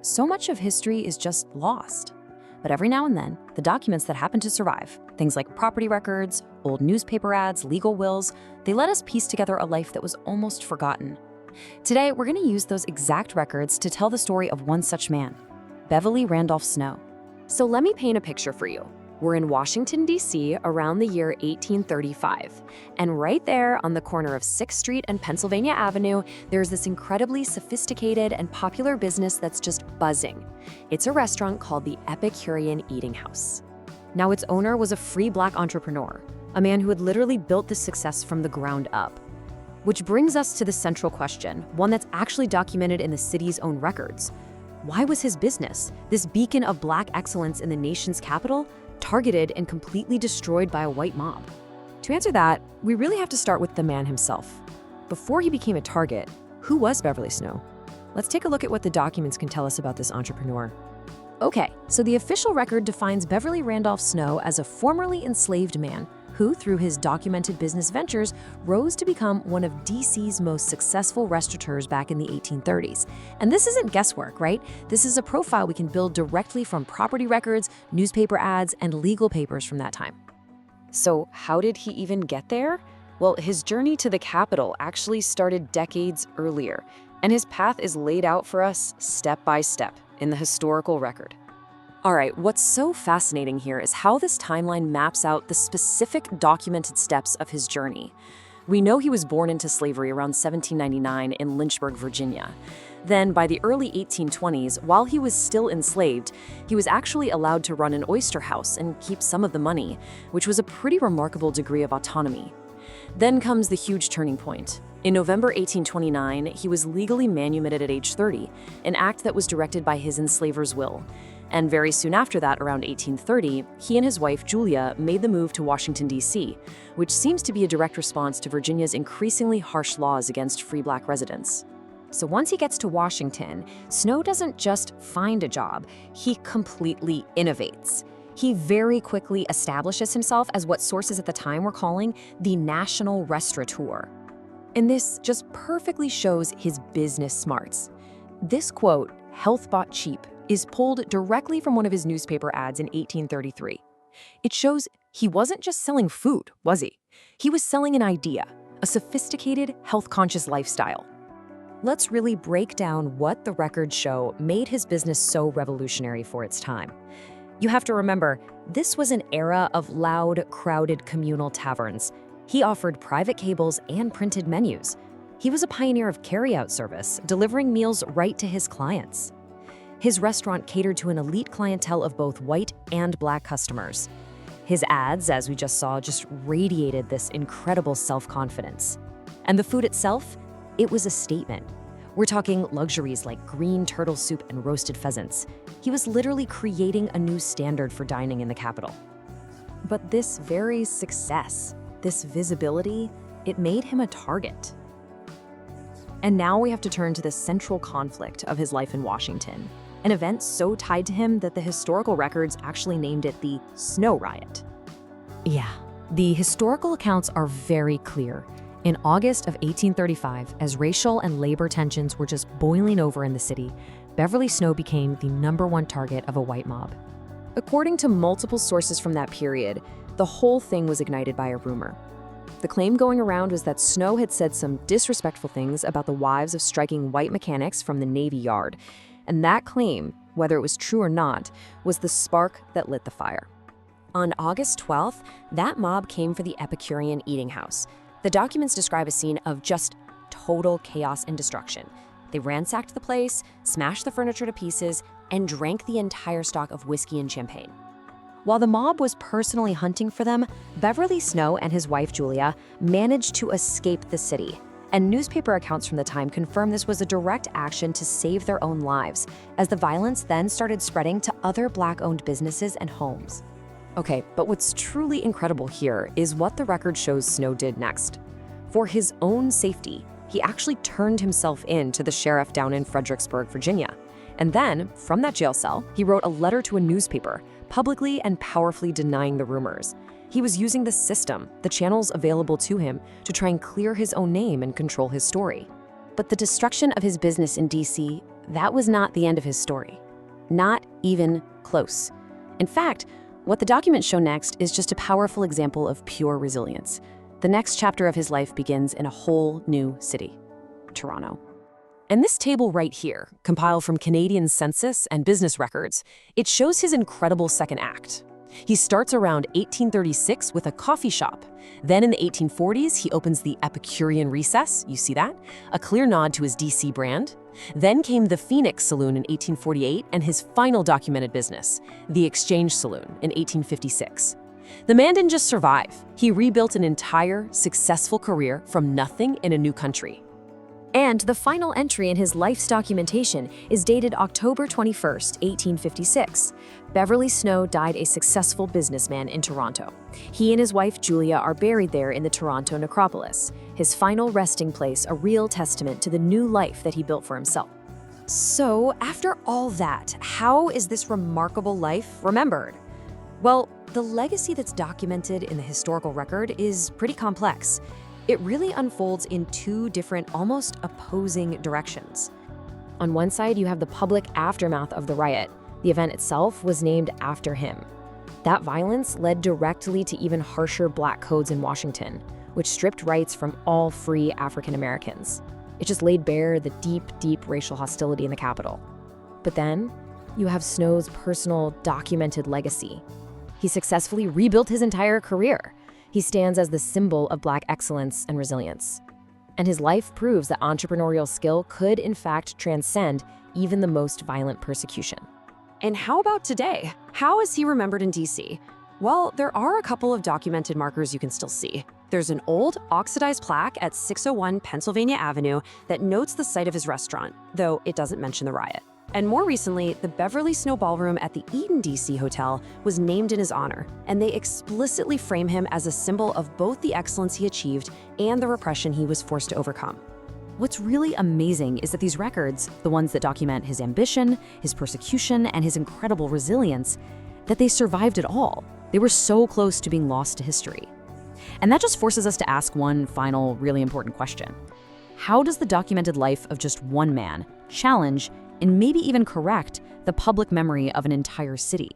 So much of history is just lost. But every now and then, the documents that happen to survive, things like property records, old newspaper ads, legal wills, they let us piece together a life that was almost forgotten. Today, we're going to use those exact records to tell the story of one such man, Beverly Randolph Snow. So let me paint a picture for you. We're in Washington, D.C. around the year 1835. And right there on the corner of 6th Street and Pennsylvania Avenue, there's this incredibly sophisticated and popular business that's just buzzing. It's a restaurant called the Epicurean Eating House. Now, its owner was a free Black entrepreneur, a man who had literally built this success from the ground up. Which brings us to the central question, one that's actually documented in the city's own records. Why was his business, this beacon of Black excellence in the nation's capital, targeted and completely destroyed by a white mob? To answer that, we really have to start with the man himself. Before he became a target, who was Beverly Snow? Let's take a look at what the documents can tell us about this entrepreneur. Okay, so the official record defines Beverly Randolph Snow as a formerly enslaved man who, through his documented business ventures, rose to become one of DC's most successful restaurateurs back in the 1830s. And this isn't guesswork, right? This is a profile we can build directly from property records, newspaper ads, and legal papers from that time. So how did he even get there? Well, his journey to the capital actually started decades earlier, and his path is laid out for us step by step in the historical record. All right, what's so fascinating here is how this timeline maps out the specific documented steps of his journey. We know he was born into slavery around 1799 in Lynchburg, Virginia. Then, by the early 1820s, while he was still enslaved, he was actually allowed to run an oyster house and keep some of the money, which was a pretty remarkable degree of autonomy. Then comes the huge turning point. In November 1829, he was legally manumitted at age 30, an act that was directed by his enslaver's will. And very soon after that, around 1830, he and his wife, Julia, made the move to Washington, D.C., which seems to be a direct response to Virginia's increasingly harsh laws against free Black residents. So once he gets to Washington, Snow doesn't just find a job, he completely innovates. He very quickly establishes himself as what sources at the time were calling the national restaurateur. And this just perfectly shows his business smarts. This quote, "health bought cheap," is pulled directly from one of his newspaper ads in 1833. It shows he wasn't just selling food, was he? He was selling an idea, a sophisticated, health-conscious lifestyle. Let's really break down what the records show made his business so revolutionary for its time. You have to remember, this was an era of loud, crowded communal taverns. He offered private cables and printed menus. He was a pioneer of carry-out service, delivering meals right to his clients. His restaurant catered to an elite clientele of both white and Black customers. His ads, as we just saw, just radiated this incredible self-confidence. And the food itself, it was a statement. We're talking luxuries like green turtle soup and roasted pheasants. He was literally creating a new standard for dining in the capital. But this very success, this visibility, it made him a target. And now we have to turn to the central conflict of his life in Washington, an event so tied to him that the historical records actually named it the Snow Riot. Yeah, the historical accounts are very clear. In August of 1835, as racial and labor tensions were just boiling over in the city, Beverly Snow became the #1 target of a white mob. According to multiple sources from that period, the whole thing was ignited by a rumor. The claim going around was that Snow had said some disrespectful things about the wives of striking white mechanics from the Navy Yard. And that claim, whether it was true or not, was the spark that lit the fire. On August 12th, that mob came for the Epicurean Eating House. The documents describe a scene of just total chaos and destruction. They ransacked the place, smashed the furniture to pieces, and drank the entire stock of whiskey and champagne. While the mob was personally hunting for them, Beverly Snow and his wife Julia managed to escape the city. And newspaper accounts from the time confirm this was a direct action to save their own lives, as the violence then started spreading to other Black-owned businesses and homes. Okay, but what's truly incredible here is what the record shows Snow did next. For his own safety, he actually turned himself in to the sheriff down in Fredericksburg, Virginia. And then, from that jail cell, he wrote a letter to a newspaper, publicly and powerfully denying the rumors. He was using the system, the channels available to him, to try and clear his own name and control his story. But the destruction of his business in DC, that was not the end of his story. Not even close. In fact, what the documents show next is just a powerful example of pure resilience. The next chapter of his life begins in a whole new city, Toronto. And this table right here, compiled from Canadian census and business records, it shows his incredible second act. He starts around 1836 with a coffee shop. Then in the 1840s, he opens the Epicurean Recess, you see that? A clear nod to his DC brand. Then came the Phoenix Saloon in 1848 and his final documented business, the Exchange Saloon in 1856. The man didn't just survive, he rebuilt an entire, successful career from nothing in a new country. And the final entry in his life's documentation is dated October 21st, 1856. Beverly Snow died a successful businessman in Toronto. He and his wife Julia are buried there in the Toronto necropolis, his final resting place a real testament to the new life that he built for himself. So, after all that, how is this remarkable life remembered? Well, the legacy that's documented in the historical record is pretty complex. It really unfolds in two different, almost opposing directions. On one side, you have the public aftermath of the riot. The event itself was named after him. That violence led directly to even harsher black codes in Washington, which stripped rights from all free African Americans. It just laid bare the deep, deep racial hostility in the Capitol. But then, you have Snow's personal, documented legacy. He successfully rebuilt his entire career. He stands as the symbol of Black excellence and resilience. And his life proves that entrepreneurial skill could, in fact, transcend even the most violent persecution. And how about today? How is he remembered in DC? Well, there are a couple of documented markers you can still see. There's an old, oxidized plaque at 601 Pennsylvania Avenue that notes the site of his restaurant, though it doesn't mention the riot. And more recently, the Beverly Snow Ballroom at the Eden DC Hotel was named in his honor, and they explicitly frame him as a symbol of both the excellence he achieved and the repression he was forced to overcome. What's really amazing is that these records, the ones that document his ambition, his persecution, and his incredible resilience, that they survived it all. They were so close to being lost to history. And that just forces us to ask one final, really important question. How does the documented life of just one man challenge and maybe even correct the public memory of an entire city?